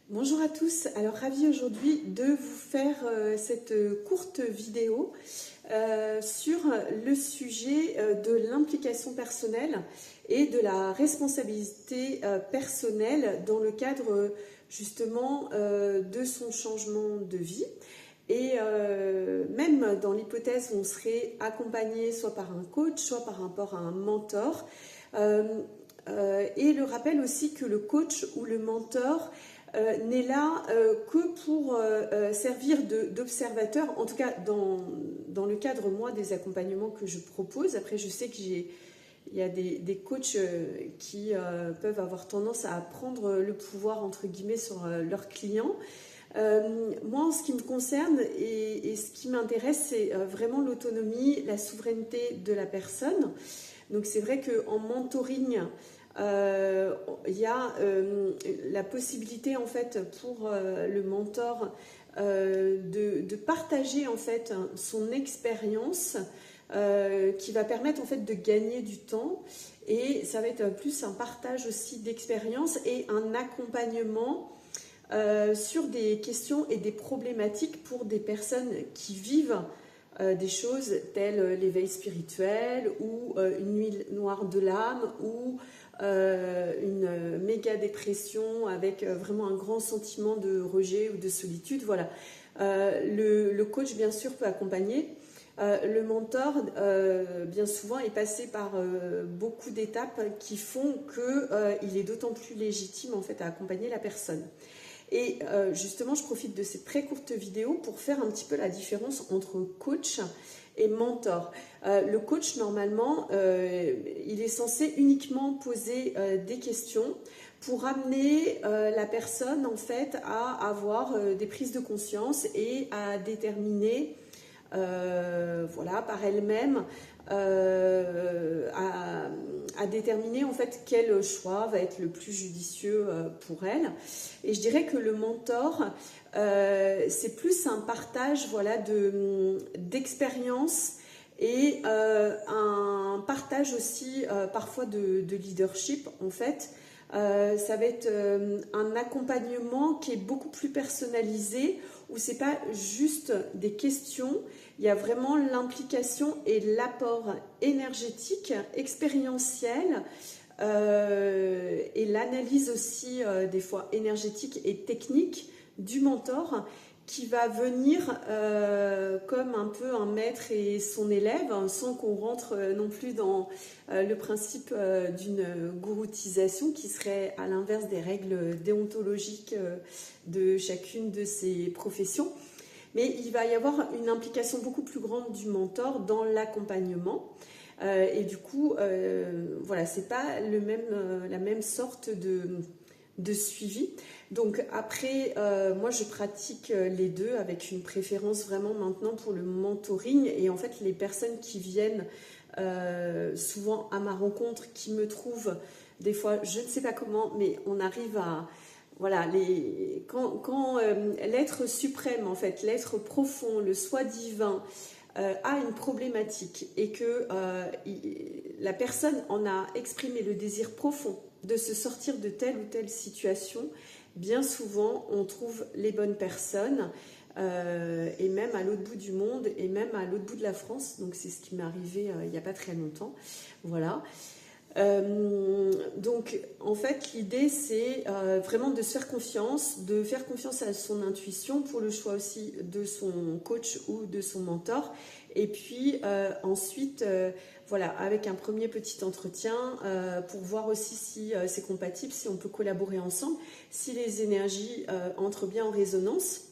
Bonjour à tous, alors ravie aujourd'hui de vous faire cette courte vidéo sur le sujet de l'implication personnelle et de la responsabilité personnelle dans le cadre justement de son changement de vie. Et même dans l'hypothèse où on serait accompagné soit par un coach, soit par rapport à un mentor, et le rappel aussi que le coach ou le mentor n'est là que pour servir d'observateur, en tout cas dans le cadre, moi, des accompagnements que je propose. Après, je sais qu'il y a des coachs qui peuvent avoir tendance à prendre le pouvoir, entre guillemets, sur leurs clients. Moi, en ce qui me concerne et ce qui m'intéresse, c'est vraiment l'autonomie, la souveraineté de la personne. Donc, c'est vrai qu'en mentoring, il y a la possibilité en fait pour le mentor de partager en fait son expérience qui va permettre en fait de gagner du temps, et ça va être plus un partage aussi d'expérience et un accompagnement sur des questions et des problématiques pour des personnes qui vivent des choses telles l'éveil spirituel ou une nuit noire de l'âme ou une méga dépression avec vraiment un grand sentiment de rejet ou de solitude. Voilà. Le coach, bien sûr, peut accompagner. Le mentor, bien souvent, est passé par beaucoup d'étapes qui font qu'il est d'autant plus légitime en fait, à accompagner la personne. Et justement, je profite de cette très courte vidéo pour faire un petit peu la différence entre coach et mentor. Le coach, normalement, il est censé uniquement poser des questions pour amener la personne en fait à avoir des prises de conscience et à déterminer voilà, par elle-même à déterminer en fait quel choix va être le plus judicieux pour elle. Et je dirais que le mentor, c'est plus un partage voilà, d'expérience et un partage aussi parfois de leadership en fait. Ça va être un accompagnement qui est beaucoup plus personnalisé, où c'est pas juste des questions, il y a vraiment l'implication et l'apport énergétique, expérientiel, et l'analyse aussi des fois énergétique et technique du mentor, qui va venir comme un peu un maître et son élève, sans qu'on rentre non plus dans le principe d'une gouroutisation qui serait à l'inverse des règles déontologiques de chacune de ces professions. Mais il va y avoir une implication beaucoup plus grande du mentor dans l'accompagnement. Et du coup, voilà, c'est pas la même sorte de suivi. Donc après, moi je pratique les deux avec une préférence vraiment maintenant pour le mentoring. Et en fait, les personnes qui viennent souvent à ma rencontre, qui me trouvent des fois, je ne sais pas comment, mais on arrive à... Voilà, quand l'être suprême, en fait, l'être profond, le soi divin, a une problématique et que la personne en a exprimé le désir profond de se sortir de telle ou telle situation, bien souvent on trouve les bonnes personnes, et même à l'autre bout du monde et même à l'autre bout de la France. Donc c'est ce qui m'est arrivé il n'y a pas très longtemps. Voilà. Donc en fait l'idée c'est vraiment de se faire confiance, de faire confiance à son intuition pour le choix aussi de son coach ou de son mentor, et puis ensuite voilà, avec un premier petit entretien pour voir aussi si c'est compatible, si on peut collaborer ensemble, si les énergies entrent bien en résonance.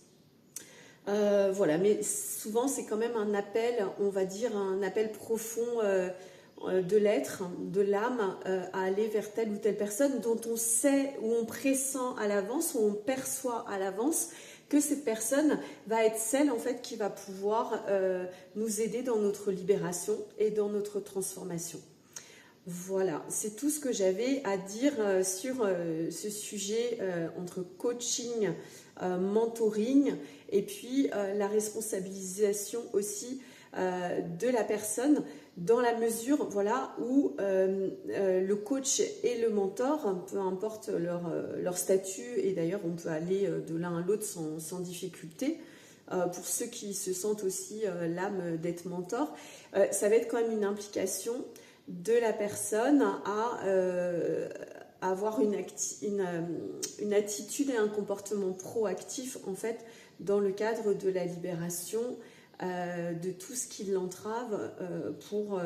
Voilà, mais souvent c'est quand même un appel, on va dire un appel profond de l'être, de l'âme, à aller vers telle ou telle personne dont on sait, ou on pressent à l'avance, ou on perçoit à l'avance que cette personne va être celle en fait qui va pouvoir nous aider dans notre libération et dans notre transformation. Voilà, c'est tout ce que j'avais à dire sur ce sujet entre coaching, mentoring, et puis la responsabilisation aussi de la personne, dans la mesure voilà, où le coach et le mentor, peu importe leur statut, et d'ailleurs on peut aller de l'un à l'autre sans difficulté, pour ceux qui se sentent aussi l'âme d'être mentor, ça va être quand même une implication de la personne à avoir une attitude et un comportement proactif en fait dans le cadre de la libération de tout ce qui l'entrave pour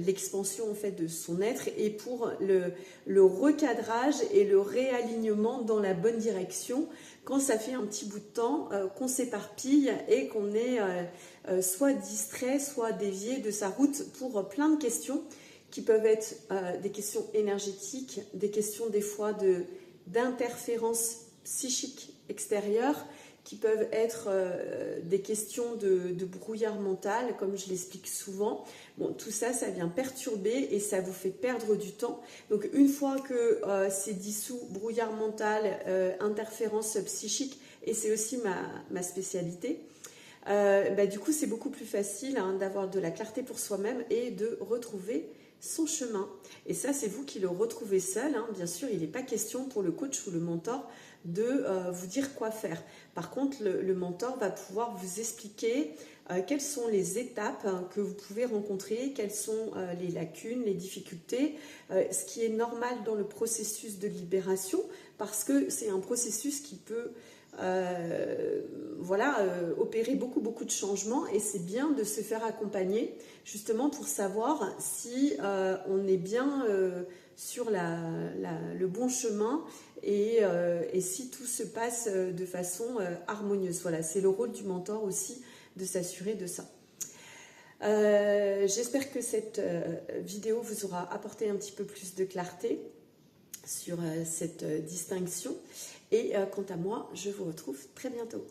l'expansion en fait de son être et pour le recadrage et le réalignement dans la bonne direction quand ça fait un petit bout de temps qu'on s'éparpille et qu'on est soit distrait, soit dévié de sa route pour plein de questions qui peuvent être des questions énergétiques, des questions des fois d'interférences psychiques extérieures, qui peuvent être des questions de brouillard mental, comme je l'explique souvent. Bon, tout ça, ça vient perturber et ça vous fait perdre du temps. Donc, une fois que c'est dissous, brouillard mental, interférences psychiques, et c'est aussi ma spécialité, du coup, c'est beaucoup plus facile d'avoir de la clarté pour soi-même et de retrouver son chemin. Et ça, c'est vous qui le retrouvez seul. Bien sûr, il n'est pas question pour le coach ou le mentor de vous dire quoi faire. Par contre, le mentor va pouvoir vous expliquer quelles sont les étapes que vous pouvez rencontrer, quelles sont les lacunes, les difficultés, ce qui est normal dans le processus de libération, parce que c'est un processus qui peut opérer beaucoup de changements, et c'est bien de se faire accompagner justement pour savoir si on est bien sur le bon chemin et si tout se passe de façon harmonieuse. Voilà, c'est le rôle du mentor aussi de s'assurer de ça. J'espère que cette vidéo vous aura apporté un petit peu plus de clarté sur cette distinction. Et quant à moi, je vous retrouve très bientôt.